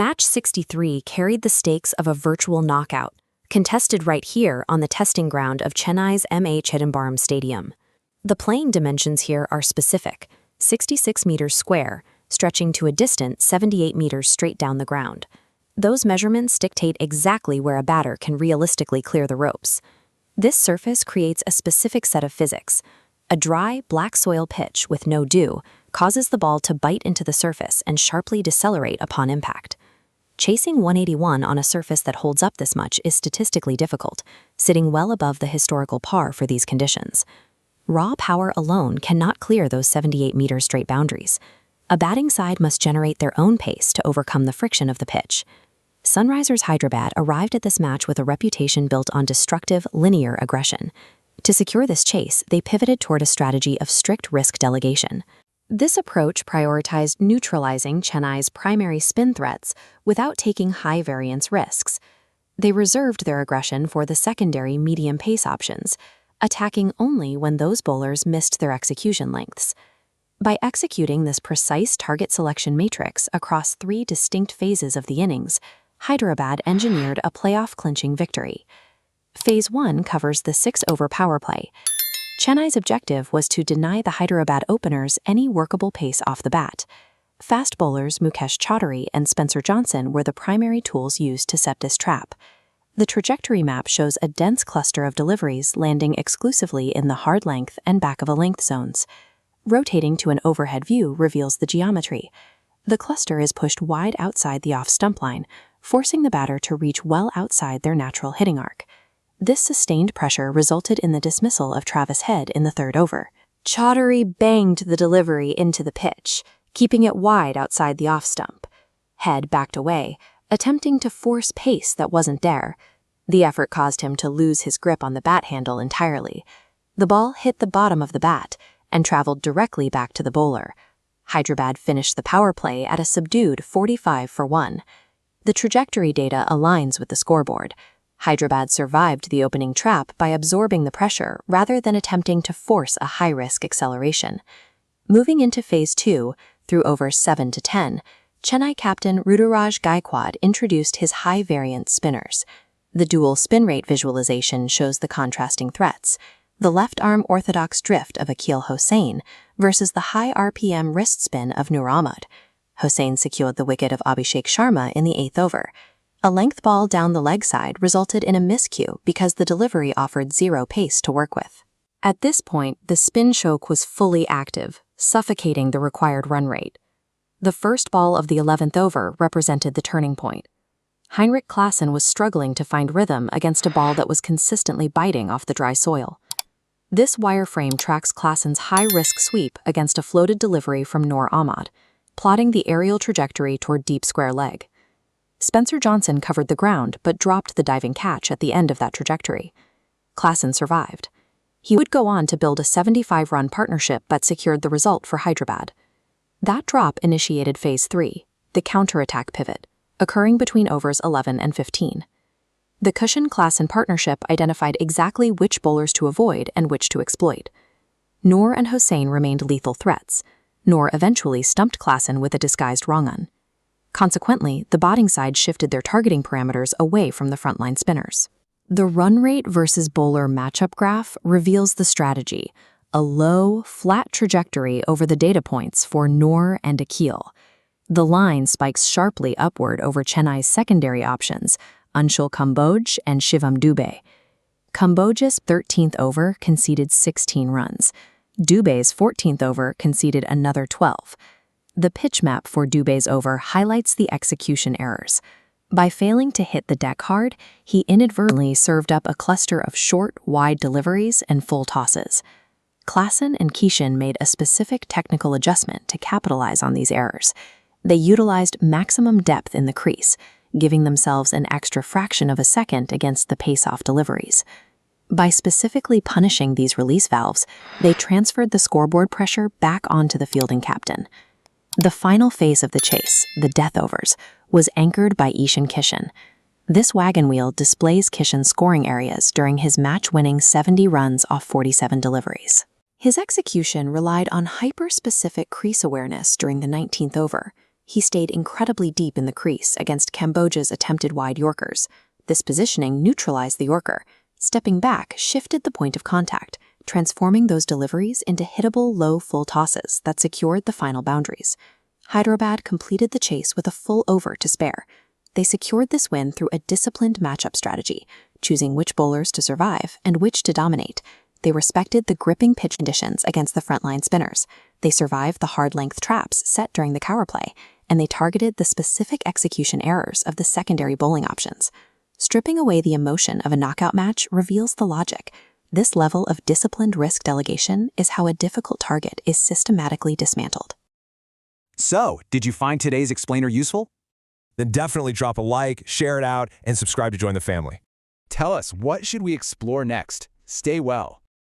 Match 63 carried the stakes of a virtual knockout, contested right here on the testing ground of Chennai's MA Chidambaram Stadium. The playing dimensions here are specific, 66 meters square, stretching to a distant 78 meters straight down the ground. Those measurements dictate exactly where a batter can realistically clear the ropes. This surface creates a specific set of physics. A dry, black soil pitch with no dew causes the ball to bite into the surface and sharply decelerate upon impact. Chasing 181 on a surface that holds up this much is statistically difficult, sitting well above the historical par for these conditions. Raw power alone cannot clear those 78-meter straight boundaries. A batting side must generate their own pace to overcome the friction of the pitch. Sunrisers Hyderabad arrived at this match with a reputation built on destructive, linear aggression. To secure this chase, they pivoted toward a strategy of strict risk delegation. This approach prioritized neutralizing Chennai's primary spin threats without taking high-variance risks. They reserved their aggression for the secondary medium pace options, attacking only when those bowlers missed their execution lengths. By executing this precise target selection matrix across 3 distinct phases of the innings, Hyderabad engineered a playoff-clinching victory. Phase 1 covers the 6-over power play. Chennai's objective was to deny the Hyderabad openers any workable pace off the bat. Fast bowlers Mukesh Chaudhary and Spencer Johnson were the primary tools used to set this trap. The trajectory map shows a dense cluster of deliveries landing exclusively in the hard length and back of a length zones. Rotating to an overhead view reveals the geometry. The cluster is pushed wide outside the off-stump line, forcing the batter to reach well outside their natural hitting arc. This sustained pressure resulted in the dismissal of Travis Head in the 3rd over. Chaudhary banged the delivery into the pitch, keeping it wide outside the off-stump. Head backed away, attempting to force pace that wasn't there. The effort caused him to lose his grip on the bat handle entirely. The ball hit the bottom of the bat and traveled directly back to the bowler. Hyderabad finished the power play at a subdued 45 for 1. The trajectory data aligns with the scoreboard. Hyderabad survived the opening trap by absorbing the pressure rather than attempting to force a high-risk acceleration. Moving into Phase 2, through overs 7 to 10, Chennai captain Ruturaj Gaikwad introduced his high-variance spinners. The dual spin rate visualization shows the contrasting threats: the left-arm orthodox drift of Akil Hossain versus the high RPM wrist spin of Nur Ahmad. Hossain secured the wicket of Abhishek Sharma in the 8th over. A length ball down the leg side resulted in a miscue because the delivery offered 0 pace to work with. At this point, the spin choke was fully active, suffocating the required run rate. The first ball of the 11th over represented the turning point. Heinrich Klaasen was struggling to find rhythm against a ball that was consistently biting off the dry soil. This wireframe tracks Klaasen's high-risk sweep against a floated delivery from Nur Ahmad, plotting the aerial trajectory toward deep square leg. Spencer Johnson covered the ground but dropped the diving catch at the end of that trajectory. Klaasen survived. He would go on to build a 75-run partnership but secured the result for Hyderabad. That drop initiated Phase 3, the counter-attack pivot, occurring between overs 11 and 15. The Klaasen partnership identified exactly which bowlers to avoid and which to exploit. Noor and Hossain remained lethal threats. Noor eventually stumped Klaasen with a disguised wrong-un. Consequently, the batting side shifted their targeting parameters away from the frontline spinners. The run rate versus bowler matchup graph reveals the strategy: a low, flat trajectory over the data points for Noor and Akil. The line spikes sharply upward over Chennai's secondary options, Anshul Kamboj and Shivam Dubey. Kamboj's 13th over conceded 16 runs. Dubey's 14th over conceded another 12. The pitch map for Dubey's over highlights the execution errors. By failing to hit the deck hard, he inadvertently served up a cluster of short, wide deliveries and full tosses. Klaasen and Kishan made a specific technical adjustment to capitalize on these errors. They utilized maximum depth in the crease, giving themselves an extra fraction of a second against the pace-off deliveries. By specifically punishing these release valves, they transferred the scoreboard pressure back onto the fielding captain. The final phase of the chase, the death overs, was anchored by Ishan Kishan. This wagon wheel displays Kishan's scoring areas during his match-winning 70 runs off 47 deliveries. His execution relied on hyper-specific crease awareness during the 19th over. He stayed incredibly deep in the crease against Cambodia's attempted wide Yorkers. This positioning neutralized the Yorker. Stepping back shifted the point of contact, transforming those deliveries into hittable low full tosses that secured the final boundaries. Hyderabad completed the chase with a full over to spare. They secured this win through a disciplined matchup strategy, choosing which bowlers to survive and which to dominate. They respected the gripping pitch conditions against the frontline spinners. They survived the hard-length traps set during the cower play, and they targeted the specific execution errors of the secondary bowling options. Stripping away the emotion of a knockout match reveals the logic. This level of disciplined risk delegation is how a difficult target is systematically dismantled. So, did you find today's explainer useful? Then definitely drop a like, share it out, and subscribe to join the family. Tell us, what should we explore next? Stay well.